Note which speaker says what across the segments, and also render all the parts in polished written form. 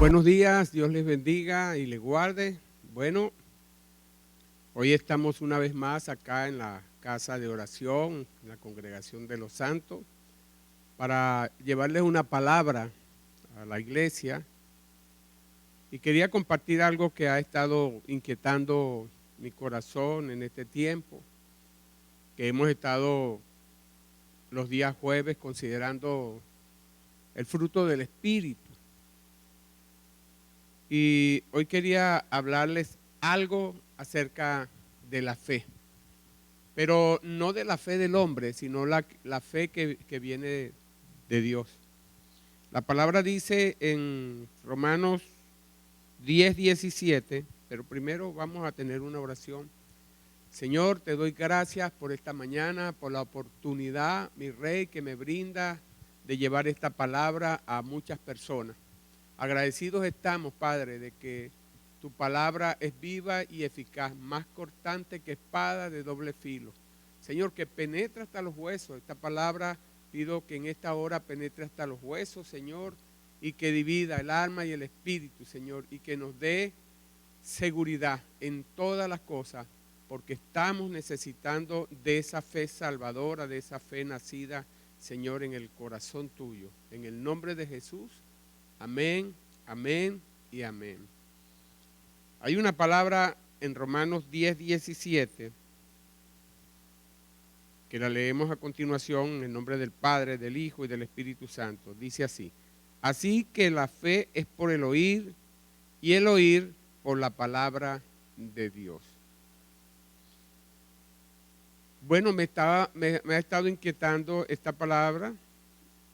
Speaker 1: Buenos días, Dios les bendiga y les guarde. Bueno, hoy estamos una vez más acá en la casa de oración, en la congregación de los santos, para llevarles una palabra a la iglesia. Y quería compartir algo que ha estado inquietando mi corazón en este tiempo, que hemos estado los días jueves considerando el fruto del Espíritu. Y hoy quería hablarles algo acerca de la fe, pero no de la fe del hombre, sino la fe que viene de Dios. La palabra dice en Romanos 10:17, pero primero vamos a tener una oración. Señor, te doy gracias por esta mañana, por la oportunidad, mi Rey, que me brinda de llevar esta palabra a muchas personas. Agradecidos estamos, Padre, de que tu palabra es viva y eficaz, más cortante que espada de doble filo. Señor, que penetre hasta los huesos. Esta palabra pido que en esta hora penetre hasta los huesos, Señor, y que divida el alma y el espíritu, Señor, y que nos dé seguridad en todas las cosas, porque estamos necesitando de esa fe salvadora, de esa fe nacida, Señor, en el corazón tuyo. En el nombre de Jesús. Amén, amén y amén. Hay una palabra en Romanos 10:17 que la leemos a continuación en el nombre del Padre, del Hijo y del Espíritu Santo. Dice así: así que la fe es por el oír y el oír por la palabra de Dios. Bueno, me ha estado inquietando esta palabra,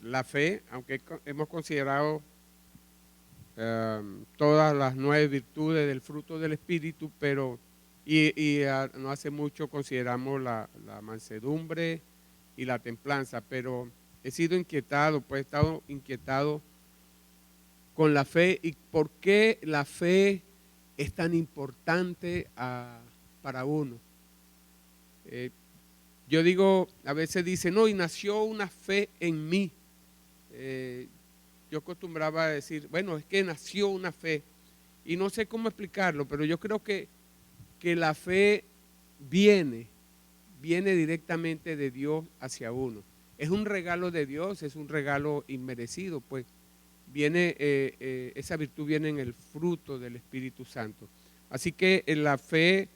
Speaker 1: la fe, aunque hemos considerado todas las 9 virtudes del fruto del Espíritu, pero no hace mucho consideramos la mansedumbre y la templanza, pero he sido inquietado, pues he estado inquietado con la fe y por qué la fe es tan importante para uno. Yo digo, a veces dicen, no, y nació una fe en mí. Yo acostumbraba a decir, bueno, es que nació una fe. Y no sé cómo explicarlo, pero yo creo que la fe viene directamente de Dios hacia uno. Es un regalo de Dios, es un regalo inmerecido, pues esa virtud viene en el fruto del Espíritu Santo. Así que la fe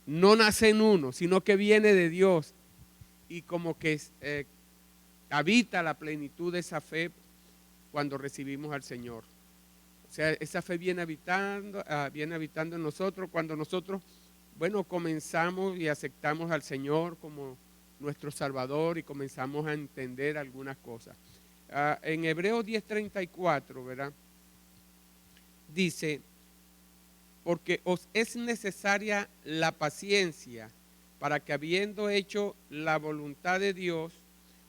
Speaker 1: no nace en uno, sino que viene de Dios y como que habita la plenitud de esa fe cuando recibimos al Señor. O sea, esa fe viene habitando en nosotros cuando nosotros, bueno, comenzamos y aceptamos al Señor como nuestro Salvador y comenzamos a entender algunas cosas. En Hebreos 10:34, ¿verdad? Dice, porque os es necesaria la paciencia para que habiendo hecho la voluntad de Dios,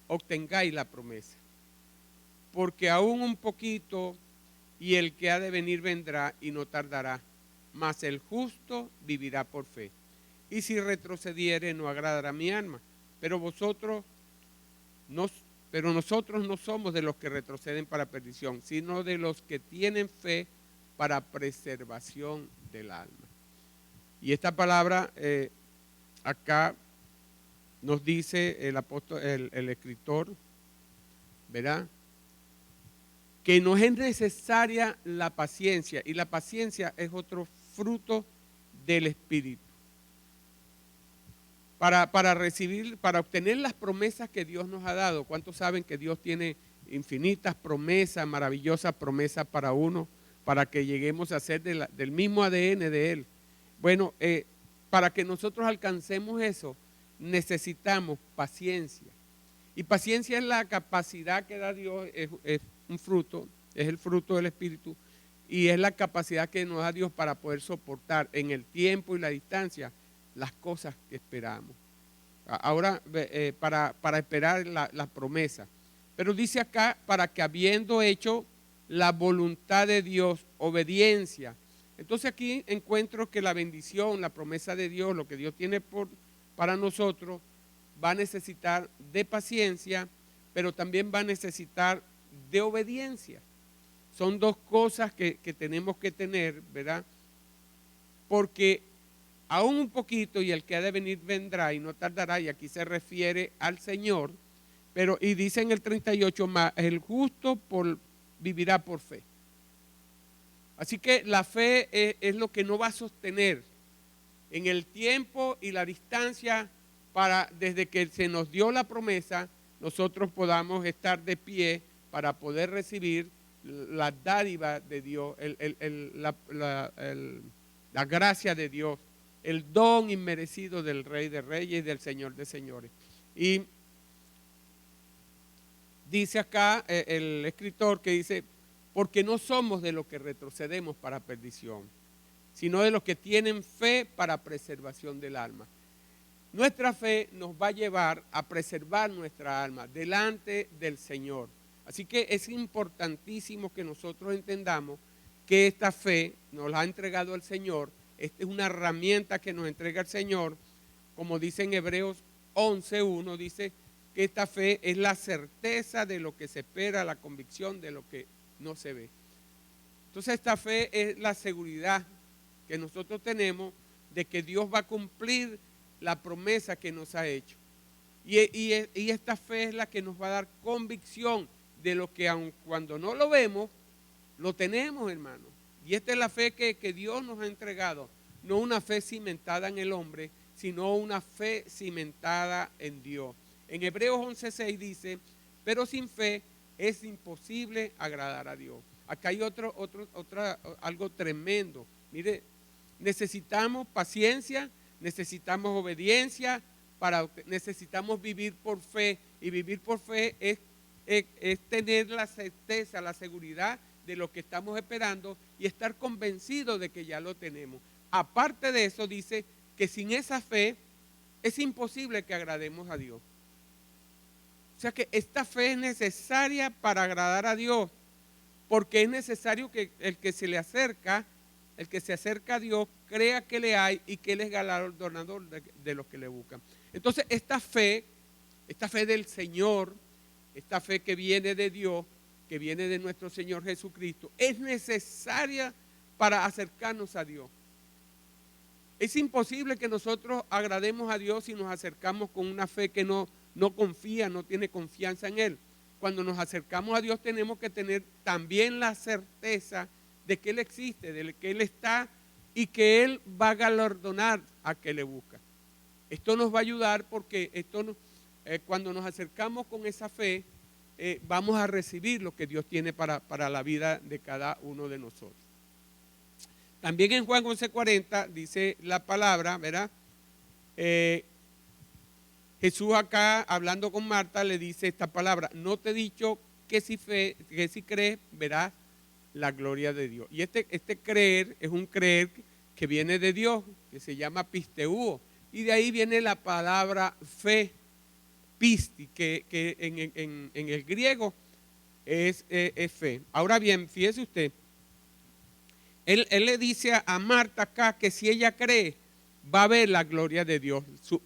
Speaker 1: obtengáis la promesa. Porque aún un poquito y el que ha de venir vendrá y no tardará, mas el justo vivirá por fe. Y si retrocediere no agradará mi alma, pero nosotros no somos de los que retroceden para perdición, sino de los que tienen fe para preservación del alma. Y esta palabra acá nos dice el apóstol, el escritor, ¿verdad? Que nos es necesaria la paciencia, y la paciencia es otro fruto del Espíritu. Para obtener las promesas que Dios nos ha dado. ¿Cuántos saben que Dios tiene infinitas promesas, maravillosas promesas para uno, para que lleguemos a ser del mismo ADN de Él? Bueno, para que nosotros alcancemos eso, necesitamos paciencia. Y paciencia es la capacidad que da Dios, es un fruto, es el fruto del Espíritu, y es la capacidad que nos da Dios para poder soportar en el tiempo y la distancia las cosas que esperamos. Ahora, para esperar la promesa. Pero dice acá, para que habiendo hecho la voluntad de Dios, obediencia. Entonces aquí encuentro que la bendición, la promesa de Dios, lo que Dios tiene para nosotros, va a necesitar de paciencia, pero también va a necesitar de obediencia. son dos cosas que tenemos que tener, ¿verdad? Porque aún un poquito y el que ha de venir vendrá y no tardará, y aquí se refiere al Señor, pero y dice en el 38 más, el justo vivirá por fe. Así que la fe es lo que no va a sostener en el tiempo y la distancia para desde que se nos dio la promesa, nosotros podamos estar de pie para poder recibir la dádiva de Dios, la gracia de Dios, el don inmerecido del Rey de Reyes y del Señor de Señores. Y dice acá el escritor que dice, porque no somos de los que retrocedemos para perdición, sino de los que tienen fe para preservación del alma. Nuestra fe nos va a llevar a preservar nuestra alma delante del Señor. Así que es importantísimo que nosotros entendamos que esta fe nos la ha entregado el Señor. Esta es una herramienta que nos entrega el Señor. Como dice en Hebreos 11:1, dice que esta fe es la certeza de lo que se espera, la convicción de lo que no se ve. Entonces esta fe es la seguridad que nosotros tenemos de que Dios va a cumplir la promesa que nos ha hecho. Y esta fe es la que nos va a dar convicción de lo que aun cuando no lo vemos, lo tenemos, hermano. Y esta es la fe que Dios nos ha entregado. No una fe cimentada en el hombre, sino una fe cimentada en Dios. En Hebreos 11:6 dice, pero sin fe es imposible agradar a Dios. Acá hay algo tremendo. Mire, necesitamos paciencia, necesitamos obediencia, necesitamos vivir por fe. Y vivir por fe es tener la certeza, la seguridad de lo que estamos esperando y estar convencidos de que ya lo tenemos. Aparte de eso, dice que sin esa fe es imposible que agrademos a Dios. O sea que esta fe es necesaria para agradar a Dios, porque es necesario que el que se acerca a Dios, crea que le hay y que Él es galardonador de los que le buscan. Entonces esta fe del Señor, esta fe que viene de Dios, que viene de nuestro Señor Jesucristo, es necesaria para acercarnos a Dios. Es imposible que nosotros agrademos a Dios si nos acercamos con una fe que no confía, no tiene confianza en Él. Cuando nos acercamos a Dios tenemos que tener también la certeza de que Él existe, de que Él está y que Él va a galardonar a que le busca. Esto nos va a ayudar porque cuando nos acercamos con esa fe, vamos a recibir lo que Dios tiene para la vida de cada uno de nosotros. También en Juan 11:40 dice la palabra, ¿verdad? Jesús acá hablando con Marta le dice esta palabra, no te he dicho que si crees verás la gloria de Dios. Y este creer es un creer que viene de Dios, que se llama pisteuo. Y de ahí viene la palabra fe, pisti, que en el griego es fe. Ahora bien, fíjese usted, él le dice a Marta acá que si ella cree, va a ver la gloria de Dios,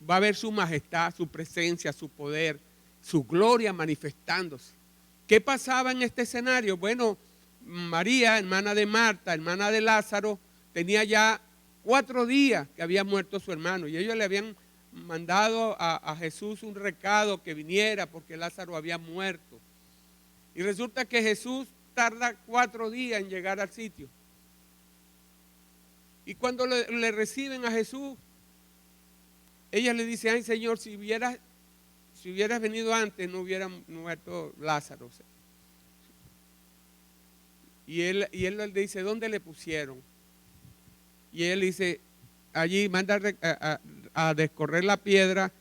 Speaker 1: va a ver su majestad, su presencia, su poder, su gloria manifestándose. ¿Qué pasaba en este escenario? Bueno, María, hermana de Marta, hermana de Lázaro, tenía ya 4 días que había muerto su hermano y ellos le habían mandado a Jesús un recado que viniera porque Lázaro había muerto. Y resulta que Jesús tarda 4 días en llegar al sitio. Y cuando le reciben a Jesús, ella le dice, ay Señor, si hubieras venido antes no hubiera muerto Lázaro. Y él le dice, ¿dónde le pusieron? Y él dice, allí manda a descorrer la piedra.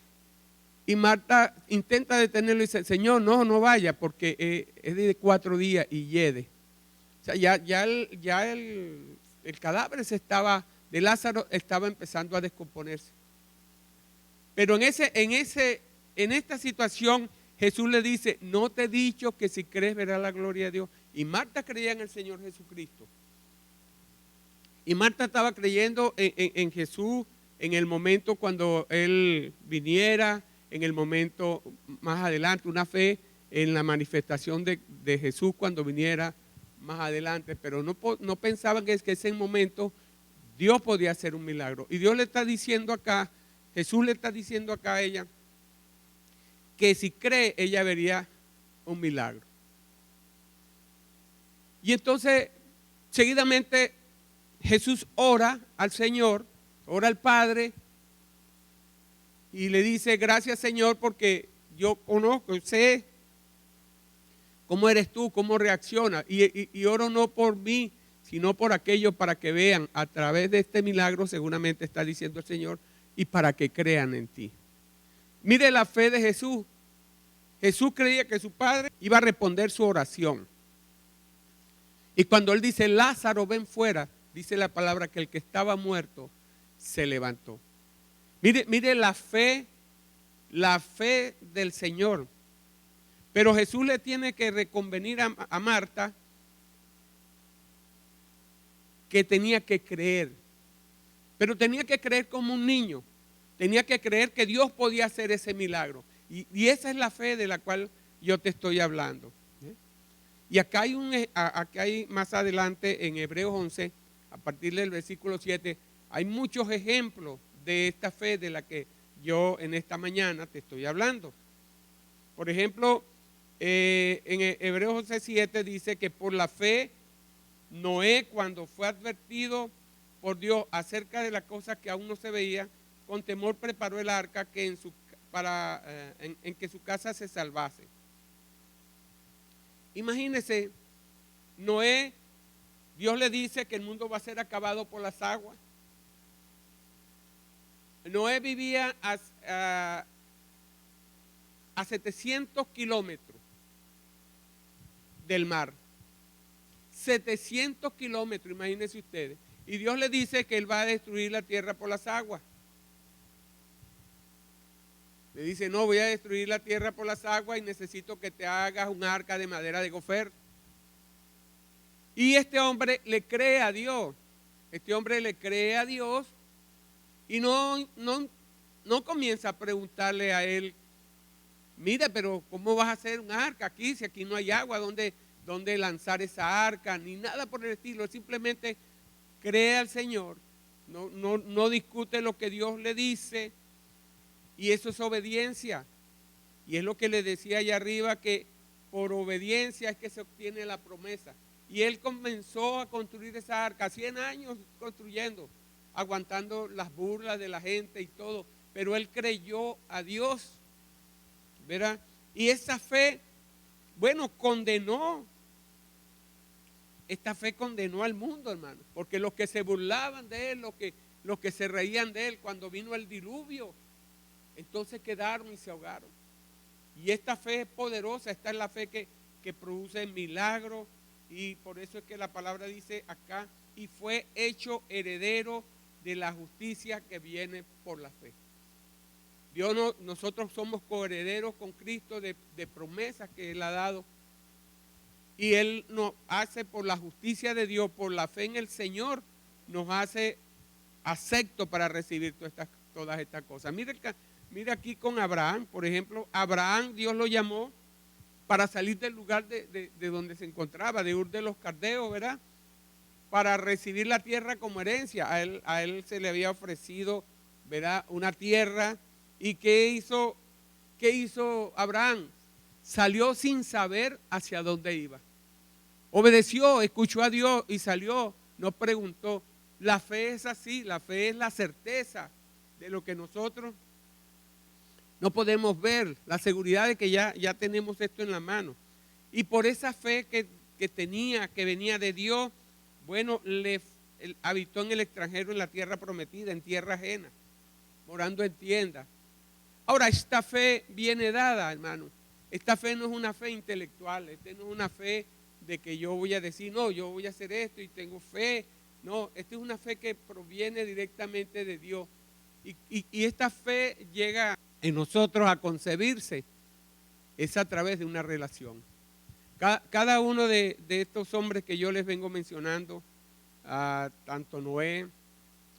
Speaker 1: Y Marta intenta detenerlo y dice, Señor, no vaya porque es de 4 días y hiede. O sea, ya el cadáver de Lázaro estaba empezando a descomponerse. Pero en esta situación Jesús le dice, no te he dicho que si crees verás la gloria de Dios. Y Marta creía en el Señor Jesucristo. Y Marta estaba creyendo en Jesús en el momento cuando Él viniera, en el momento más adelante, una fe en la manifestación de Jesús cuando viniera más adelante, pero no pensaban que ese momento Dios podía hacer un milagro. Y Dios le está diciendo acá, Jesús le está diciendo acá a ella, que si cree, ella vería un milagro. Y entonces, seguidamente, Jesús ora al Señor, ora al Padre, y le dice, gracias Señor, porque yo conozco, sé cómo eres tú, cómo reaccionas, y oro no por mí, sino por aquellos para que vean a través de este milagro, seguramente está diciendo el Señor, y para que crean en ti. Mire la fe de Jesús. Jesús creía que su Padre iba a responder su oración. Y cuando Él dice, Lázaro, ven fuera, dice la palabra que el que estaba muerto se levantó. Mire la fe del Señor. Pero Jesús le tiene que reconvenir a Marta que tenía que creer. Pero tenía que creer como un niño. Tenía que creer que Dios podía hacer ese milagro. Y esa es la fe de la cual yo te estoy hablando. Y acá hay más adelante en Hebreos 11, a partir del versículo 7, hay muchos ejemplos de esta fe de la que yo en esta mañana te estoy hablando. Por ejemplo, en Hebreos 11, 7 dice que por la fe Noé, cuando fue advertido por Dios acerca de las cosas que aún no se veían, con temor preparó el arca en que su casa se salvase. Imagínense, Noé, Dios le dice que el mundo va a ser acabado por las aguas. Noé vivía a 700 kilómetros del mar. 700 kilómetros, imagínense ustedes. Y Dios le dice que Él va a destruir la tierra por las aguas. Le dice, no, voy a destruir la tierra por las aguas y necesito que te hagas un arca de madera de gofer. Y este hombre le cree a Dios. Este hombre le cree a Dios y no comienza a preguntarle a él, mira, pero ¿cómo vas a hacer un arca aquí si aquí no hay agua? ¿Dónde lanzar esa arca? Ni nada por el estilo. Él simplemente cree al Señor. No discute lo que Dios le dice. Y eso es obediencia. Y es lo que le decía allá arriba, que por obediencia es que se obtiene la promesa. Y él comenzó a construir esa arca, 100 años construyendo, aguantando las burlas de la gente y todo. Pero él creyó a Dios, ¿verdad? Y esa fe, bueno, esta fe condenó al mundo, hermano. Porque los que se burlaban de él, los que se reían de él cuando vino el diluvio, entonces quedaron y se ahogaron. Y esta fe es poderosa, esta es la fe que produce milagros, y por eso es que la palabra dice acá, y fue hecho heredero de la justicia que viene por la fe. Nosotros somos coherederos con Cristo de promesas que Él ha dado, y Él nos hace por la justicia de Dios, por la fe en el Señor, nos hace acepto para recibir todas estas cosas. Mira aquí con Abraham, por ejemplo, Abraham Dios lo llamó para salir del lugar de donde se encontraba, de Ur de los Caldeos, ¿verdad? Para recibir la tierra como herencia. A él se le había ofrecido, ¿verdad?, una tierra. ¿Y qué hizo Abraham? Salió sin saber hacia dónde iba. Obedeció, escuchó a Dios y salió, no preguntó. La fe es así, la fe es la certeza de lo que nosotros no podemos ver, la seguridad de que ya tenemos esto en la mano. Y por esa fe que tenía, que venía de Dios, bueno, habitó en el extranjero, en la tierra prometida, en tierra ajena, morando en tiendas. Ahora, esta fe viene dada, hermano. Esta fe no es una fe intelectual, esta no es una fe de que yo voy a decir, no, yo voy a hacer esto y tengo fe. No, esta es una fe que proviene directamente de Dios. Y esta fe llega en nosotros a concebirse, es a través de una relación. Cada uno de estos hombres que yo les vengo mencionando, tanto Noé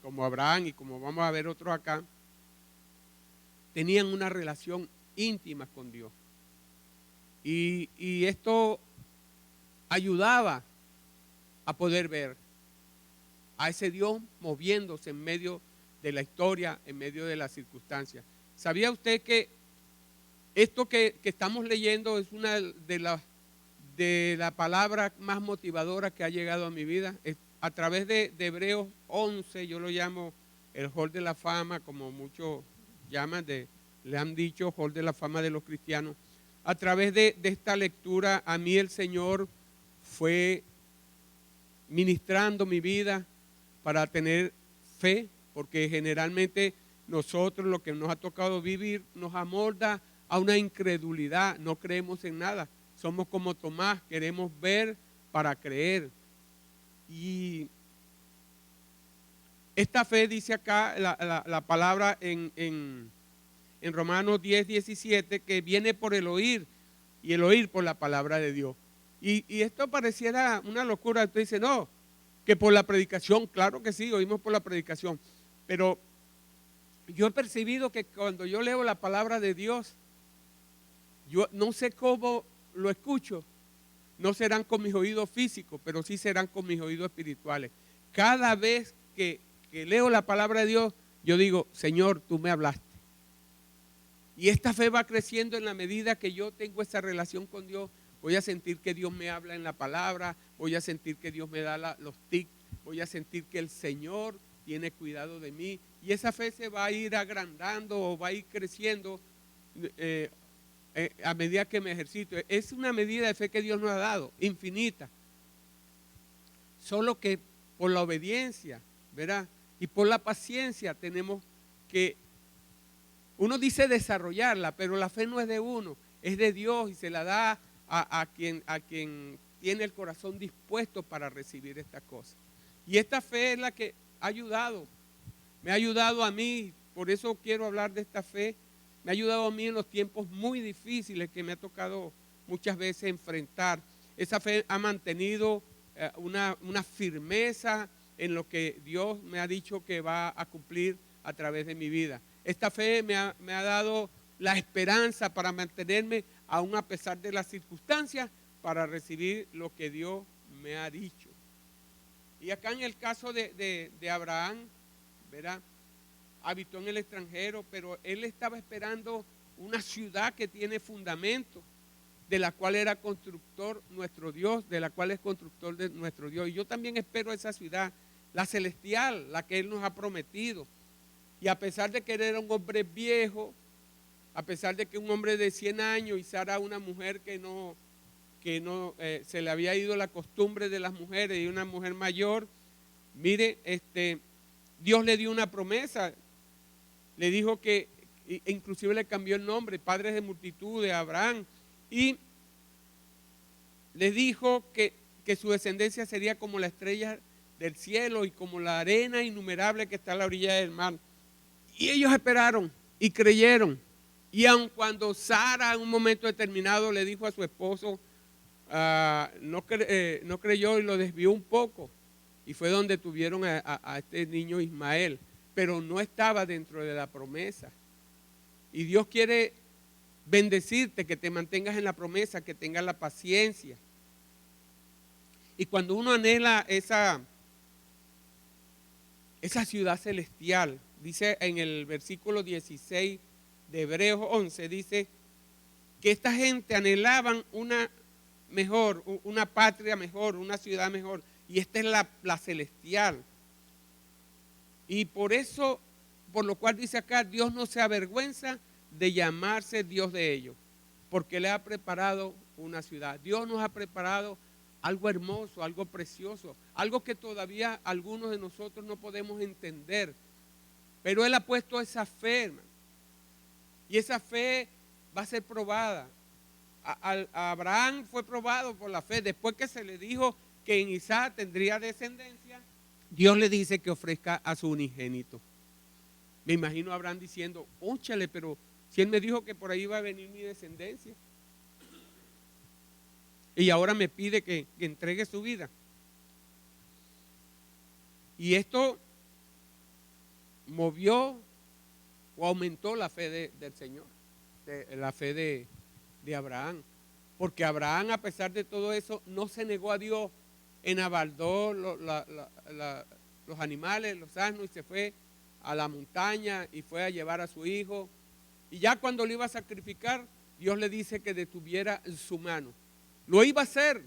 Speaker 1: como Abraham y como vamos a ver otros acá, tenían una relación íntima con Dios. Y esto ayudaba a poder ver a ese Dios moviéndose en medio de la historia, en medio de las circunstancias. ¿Sabía usted que esto que estamos leyendo es una de la palabra más motivadora que ha llegado a mi vida? A través de Hebreos 11, yo lo llamo el Hall de la Fama, como muchos llaman, le han dicho Hall de la Fama de los cristianos. A través de esta lectura, a mí el Señor fue ministrando mi vida para tener fe, porque generalmente nosotros lo que nos ha tocado vivir nos amolda a una incredulidad, no creemos en nada. Somos como Tomás, queremos ver para creer. Y esta fe, dice acá la palabra en Romanos 10, 17, que viene por el oír, y el oír por la palabra de Dios. Y esto pareciera una locura. Usted dice, no, que por la predicación. Claro que sí, oímos por la predicación. Pero yo he percibido que cuando yo leo la palabra de Dios, yo no sé cómo lo escucho. No serán con mis oídos físicos, pero sí serán con mis oídos espirituales. Cada vez que leo la palabra de Dios, yo digo, Señor, tú me hablaste. Y esta fe va creciendo en la medida que yo tengo esa relación con Dios. Voy a sentir que Dios me habla en la palabra, voy a sentir que Dios me da los tics, voy a sentir que el Señor tiene cuidado de mí. Y esa fe se va a ir agrandando o va a ir creciendo a medida que me ejercito. Es una medida de fe que Dios nos ha dado, infinita. Solo que por la obediencia, ¿verdad? Y por la paciencia tenemos que, uno dice desarrollarla, pero la fe no es de uno, es de Dios y se la da a quien tiene el corazón dispuesto para recibir estas cosas. Y esta fe es la que ha ayudado, me ha ayudado a mí, por eso quiero hablar de esta fe. Me ha ayudado a mí en los tiempos muy difíciles que me ha tocado muchas veces enfrentar. Esa fe ha mantenido una firmeza en lo que Dios me ha dicho que va a cumplir a través de mi vida. Esta fe me ha dado la esperanza para mantenerme aún a pesar de las circunstancias, para recibir lo que Dios me ha dicho. Y acá en el caso de Abraham, ¿verdad? Habitó en el extranjero, pero él estaba esperando una ciudad que tiene fundamento, de la cual era constructor nuestro Dios, de la cual es constructor de nuestro Dios. Y yo también espero esa ciudad, la celestial, la que Él nos ha prometido. Y a pesar de que él era un hombre viejo, a pesar de que un hombre de 100 años y Sara una mujer que no se le había ido la costumbre de las mujeres y una mujer mayor, mire, Dios le dio una promesa. Le dijo que, inclusive le cambió el nombre, padres de multitud de Abraham, y le dijo que su descendencia sería como la estrella del cielo y como la arena innumerable que está a la orilla del mar. Y ellos esperaron y creyeron. Y aun cuando Sara en un momento determinado le dijo a su esposo, no creyó y lo desvió un poco, y fue donde tuvieron a este niño Ismael, pero no estaba dentro de la promesa. Y Dios quiere bendecirte, que te mantengas en la promesa, que tengas la paciencia. Y cuando uno anhela esa ciudad celestial, dice en el versículo 16 de Hebreos 11, dice que esta gente anhelaban una mejor, una patria mejor, una ciudad mejor, y esta es la celestial. Y por eso, por lo cual dice acá, Dios no se avergüenza de llamarse Dios de ellos, porque le ha preparado una ciudad. Dios nos ha preparado algo hermoso, algo precioso, algo que todavía algunos de nosotros no podemos entender, pero Él ha puesto esa fe, hermano, y esa fe va a ser probada. A Abraham fue probado por la fe. Después que se le dijo que en Isaac tendría descendencia, Dios le dice que ofrezca a su unigénito. Me imagino a Abraham diciendo, óchale, pero si Él me dijo que por ahí va a venir mi descendencia, y ahora me pide que entregue su vida. Y esto movió o aumentó la fe del Señor, la fe de Abraham. Porque Abraham, a pesar de todo eso, no se negó a Dios, enabaldó los animales, los asnos, y se fue a la montaña y fue a llevar a su hijo. Y ya cuando lo iba a sacrificar, Dios le dice que detuviera su mano. Lo iba a hacer.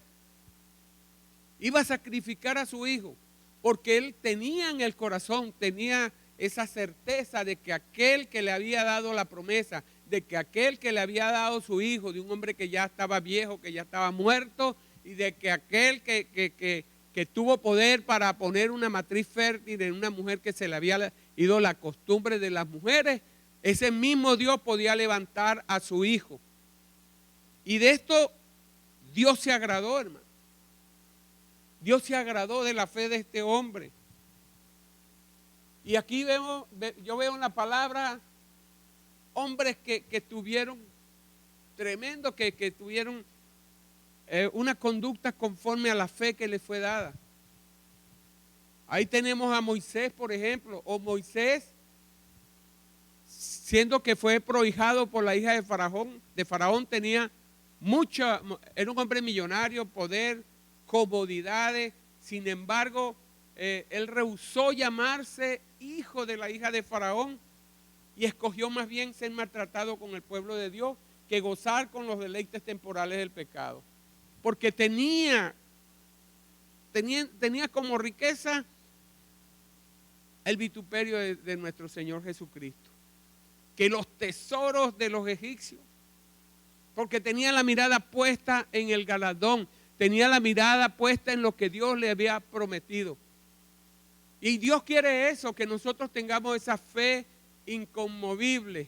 Speaker 1: Iba a sacrificar a su hijo, porque él tenía en el corazón, tenía esa certeza de que aquel que le había dado la promesa, de que aquel que le había dado su hijo, de un hombre que ya estaba viejo, que ya estaba muerto, y de que aquel que tuvo poder para poner una matriz fértil en una mujer que se le había ido la costumbre de las mujeres, ese mismo Dios podía levantar a su hijo. Y de esto Dios se agradó, hermano. Dios se agradó de la fe de este hombre. Y aquí yo veo en la palabra hombres que tuvieron tremendo, que tuvieron una conducta conforme a la fe que les fue dada. Ahí tenemos a Moisés, por ejemplo, o Moisés, siendo que fue prohijado por la hija de Faraón, tenía era un hombre millonario, poder, comodidades. Sin embargo, él rehusó llamarse hijo de la hija de Faraón y escogió más bien ser maltratado con el pueblo de Dios que gozar con los deleites temporales del pecado. Porque tenía como riqueza el vituperio de nuestro Señor Jesucristo, que los tesoros de los egipcios, porque tenía la mirada puesta en el galardón, tenía la mirada puesta en lo que Dios le había prometido. Y Dios quiere eso, que nosotros tengamos esa fe inconmovible,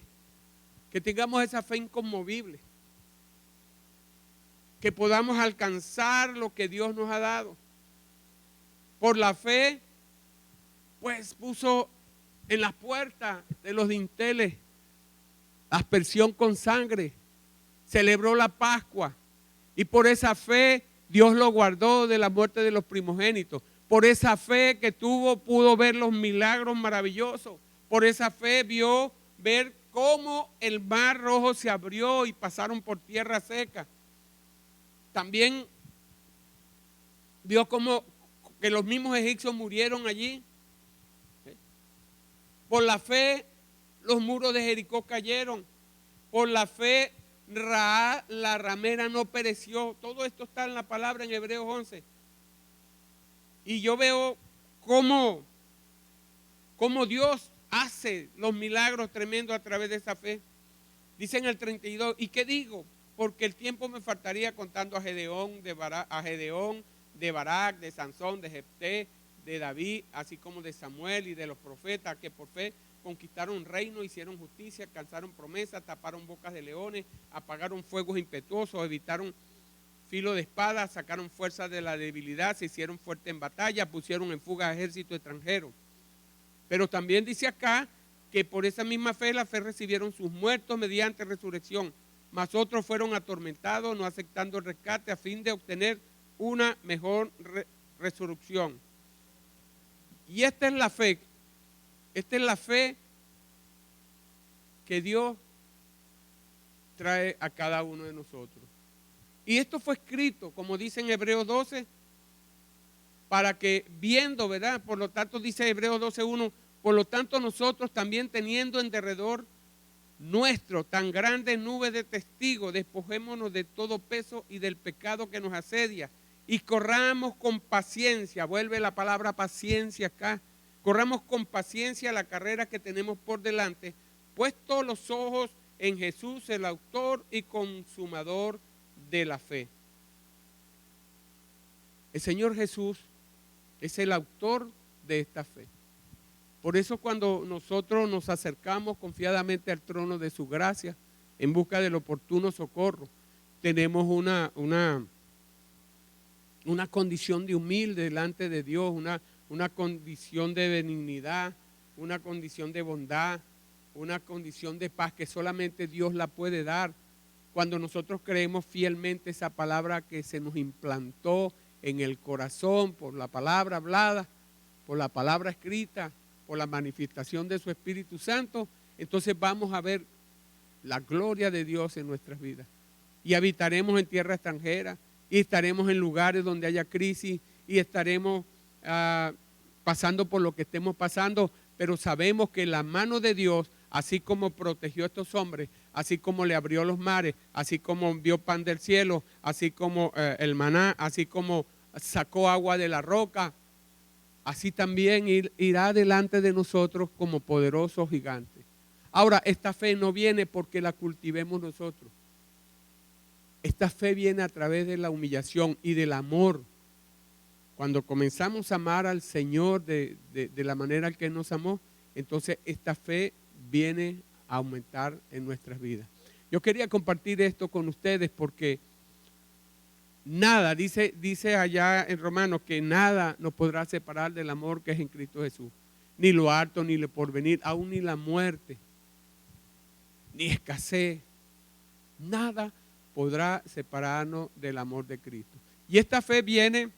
Speaker 1: que tengamos esa fe inconmovible, que podamos alcanzar lo que Dios nos ha dado. Por la fe, pues puso en las puertas de los dinteles aspersión con sangre, celebró la Pascua, y por esa fe Dios lo guardó de la muerte de los primogénitos. Por esa fe que tuvo, pudo ver los milagros maravillosos. Por esa fe ver cómo el mar rojo se abrió y pasaron por tierra seca. También vio cómo que los mismos egipcios murieron allí. Por la fe los muros de Jericó cayeron. Por la fe Rahab, la ramera, no pereció. Todo esto está en la palabra en Hebreos 11. Y yo veo cómo Dios hace los milagros tremendos a través de esa fe. Dice en el 32, ¿y qué digo? Porque el tiempo me faltaría contando a Gedeón, de Barak, de Sansón, de Jefté, de David, así como de Samuel y de los profetas que por fe conquistaron reino, hicieron justicia, alcanzaron promesas, taparon bocas de leones, apagaron fuegos impetuosos, evitaron filo de espada, sacaron fuerza de la debilidad, se hicieron fuertes en batalla, pusieron en fuga a ejércitos extranjeros. Pero también dice acá que por esa misma fe, la fe recibieron sus muertos mediante resurrección, mas otros fueron atormentados, no aceptando el rescate a fin de obtener una mejor resurrección. Y esta es la fe que Dios trae a cada uno de nosotros. Y esto fue escrito, como dice en Hebreos 12, para que viendo, ¿verdad? Por lo tanto, dice Hebreos 12:1, por lo tanto nosotros también teniendo en derredor nuestro tan grande nube de testigos, despojémonos de todo peso y del pecado que nos asedia y corramos con paciencia, vuelve la palabra paciencia acá, corramos con paciencia la carrera que tenemos por delante, puestos los ojos en Jesús, el autor y consumador de la fe. El Señor Jesús es el autor de esta fe. Por eso cuando nosotros nos acercamos confiadamente al trono de su gracia en busca del oportuno socorro, tenemos una condición de humilde delante de Dios, una condición de benignidad, una condición de bondad, una condición de paz que solamente Dios la puede dar cuando nosotros creemos fielmente esa palabra que se nos implantó en el corazón por la palabra hablada, por la palabra escrita, por la manifestación de su Espíritu Santo. Entonces vamos a ver la gloria de Dios en nuestras vidas y habitaremos en tierra extranjera y estaremos en lugares donde haya crisis y estaremos pasando por lo que estemos pasando, pero sabemos que la mano de Dios, así como protegió a estos hombres, así como le abrió los mares, así como envió pan del cielo, así como el maná, así como sacó agua de la roca, así también irá delante de nosotros como poderoso gigante. Ahora, esta fe no viene porque la cultivemos nosotros. Esta fe viene a través de la humillación y del amor. Cuando comenzamos a amar al Señor de la manera en que nos amó, entonces esta fe viene a aumentar en nuestras vidas. Yo quería compartir esto con ustedes porque nada, dice allá en Romanos, que nada nos podrá separar del amor que es en Cristo Jesús. Ni lo alto, ni lo porvenir, aún ni la muerte, ni escasez. Nada podrá separarnos del amor de Cristo. Y esta fe viene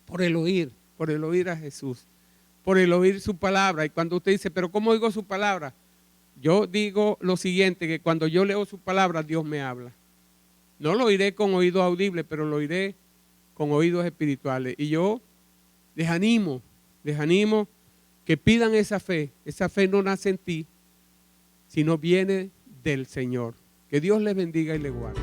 Speaker 1: por el oír a Jesús, por el oír su palabra. Y cuando usted dice, pero ¿cómo oigo su palabra? Yo digo lo siguiente, que cuando yo leo su palabra, Dios me habla. No lo oiré con oídos audibles, pero lo oiré con oídos espirituales. Y yo les animo que pidan esa fe. Esa fe no nace en ti, sino viene del Señor. Que Dios les bendiga y les guarde.